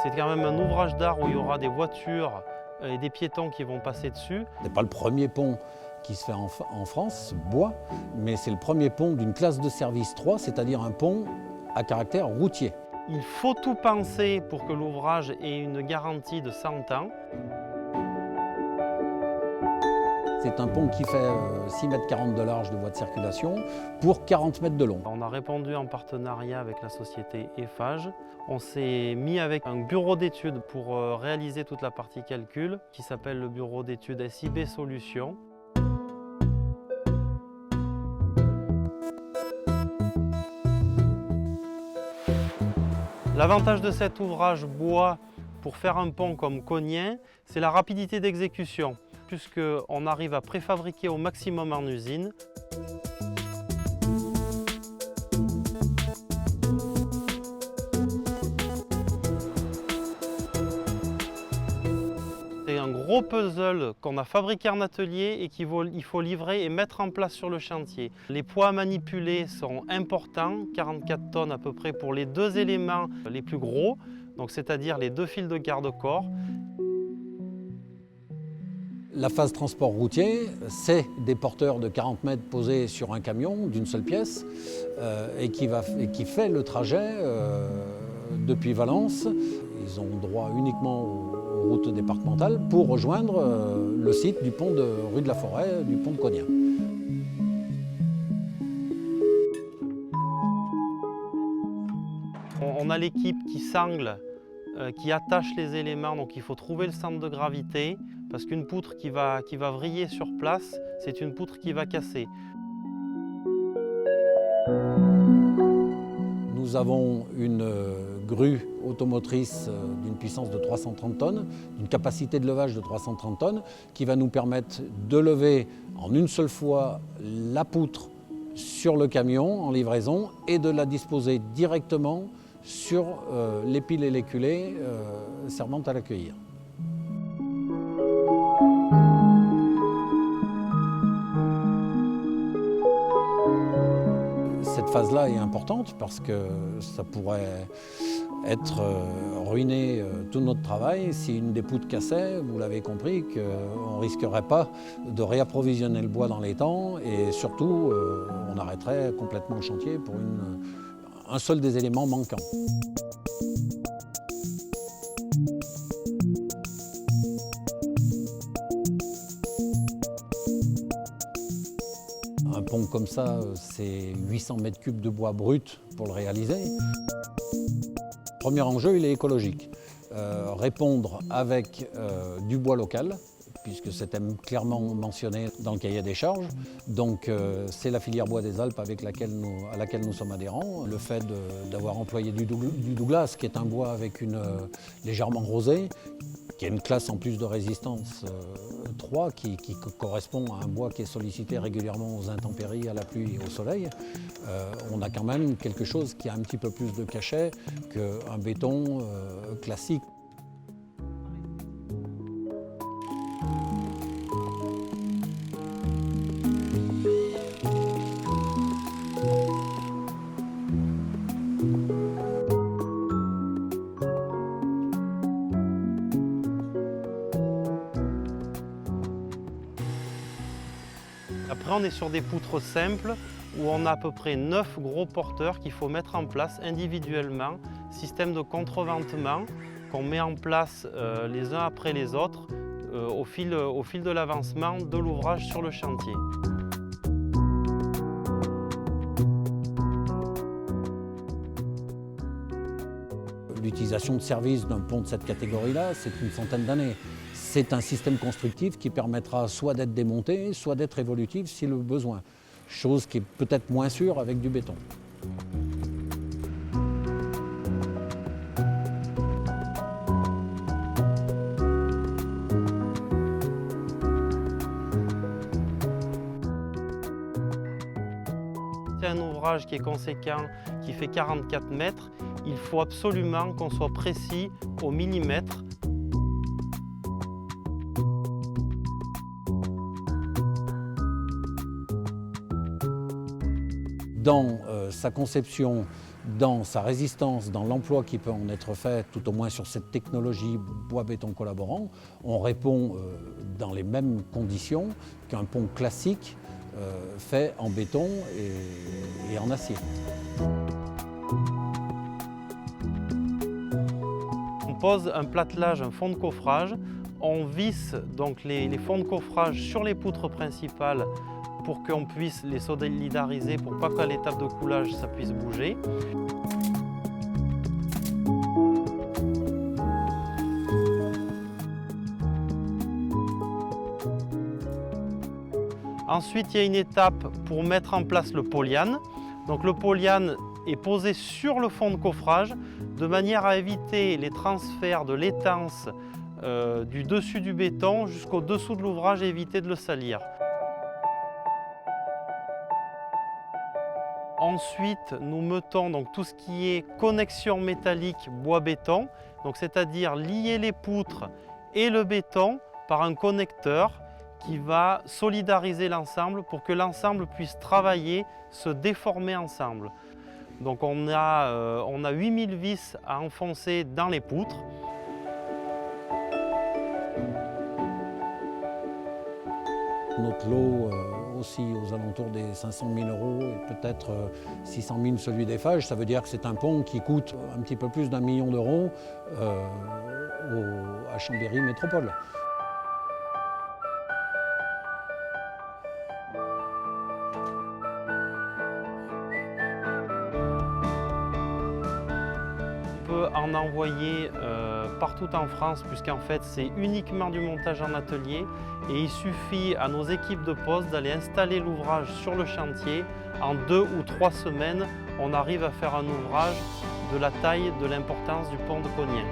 C'est quand même un ouvrage d'art où il y aura des voitures et des piétons qui vont passer dessus. Ce n'est pas le premier pont qui se fait en France, bois, mais c'est le premier pont d'une classe de service 3, c'est-à-dire un pont à caractère routier. Il faut tout penser pour que l'ouvrage ait une garantie de 100 ans. C'est un pont qui fait 6,40 m de large de voie de circulation pour 40 mètres de long. On a répondu en partenariat avec la société Eiffage. On s'est mis avec un bureau d'études pour réaliser toute la partie calcul qui s'appelle le bureau d'études SIB Solutions. L'avantage de cet ouvrage bois pour faire un pont comme Cognien, c'est la rapidité d'exécution, puisqu'on arrive à préfabriquer au maximum en usine. C'est un gros puzzle qu'on a fabriqué en atelier et qu'il faut livrer et mettre en place sur le chantier. Les poids à manipuler sont importants, 44 tonnes à peu près pour les deux éléments les plus gros, donc c'est-à-dire les deux fils de garde-corps. La phase transport routier, c'est des porteurs de 40 mètres posés sur un camion d'une seule pièce et qui fait le trajet depuis Valence. Ils ont droit uniquement aux routes départementales pour rejoindre le site du pont de rue de la Forêt, du pont de Cognien. On a l'équipe qui sangle, qui attache les éléments, donc il faut trouver le centre de gravité, parce qu'une poutre qui va vriller sur place, c'est une poutre qui va casser. Nous avons une grue automotrice d'une puissance de 330 tonnes, d'une capacité de levage de 330 tonnes, qui va nous permettre de lever en une seule fois la poutre sur le camion en livraison et de la disposer directement sur les piles et les culées servant à l'accueillir. Cette phase-là est importante parce que ça pourrait être ruiner tout notre travail si une des poutres cassait. Vous l'avez compris qu'on ne risquerait pas de réapprovisionner le bois dans les temps et surtout on arrêterait complètement le chantier pour un seul des éléments manquants. Un pont comme ça, c'est 800 mètres cubes de bois brut pour le réaliser. Premier enjeu, il est écologique. Répondre avec du bois local, puisque c'était clairement mentionné dans le cahier des charges. Donc c'est la filière bois des Alpes à laquelle nous sommes adhérents. Le fait d'avoir employé du Douglas, qui est un bois avec légèrement rosé, qui a une classe en plus de résistance 3, qui correspond à un bois qui est sollicité régulièrement aux intempéries, à la pluie et au soleil, on a quand même quelque chose qui a un petit peu plus de cachet qu'un béton classique. Après, on est sur des poutres simples où on a à peu près 9 gros porteurs qu'il faut mettre en place individuellement, système de contreventement qu'on met en place les uns après les autres au fil de l'avancement de l'ouvrage sur le chantier. L'utilisation de service d'un pont de cette catégorie-là, c'est une centaine d'années. C'est un système constructif qui permettra soit d'être démonté, soit d'être évolutif si le besoin. Chose qui est peut-être moins sûre avec du béton. C'est un ouvrage qui est conséquent, qui fait 44 mètres. Il faut absolument qu'on soit précis au millimètre. Dans sa conception dans sa résistance, dans l'emploi qui peut en être fait, tout au moins sur cette technologie bois-béton collaborant, on répond dans les mêmes conditions qu'un pont classique fait en béton et en acier. On pose un platelage, un fond de coffrage, on visse donc les fonds de coffrage sur les poutres principales pour qu'on puisse les solidariser, pour pas qu'à l'étape de coulage ça puisse bouger. Ensuite, il y a une étape pour mettre en place le polyane. Donc le polyane est posé sur le fond de coffrage de manière à éviter les transferts de l'étance du dessus du béton jusqu'au dessous de l'ouvrage et éviter de le salir. Ensuite, nous mettons donc tout ce qui est connexion métallique bois-béton, c'est-à-dire lier les poutres et le béton par un connecteur qui va solidariser l'ensemble pour que l'ensemble puisse travailler, se déformer ensemble. Donc on a 8000 vis à enfoncer dans les poutres. Notre lot aussi aux alentours des 500 000 € et peut-être 600 000 celui d'Eiffage. Ça veut dire que c'est un pont qui coûte un petit peu plus d'1 million d'euros à Chambéry Métropole. On peut en envoyer partout en France puisqu'en fait c'est uniquement du montage en atelier et il suffit à nos équipes de poste d'aller installer l'ouvrage sur le chantier. En 2 ou 3 semaines, on arrive à faire un ouvrage de la taille, de l'importance du pont de Cognien.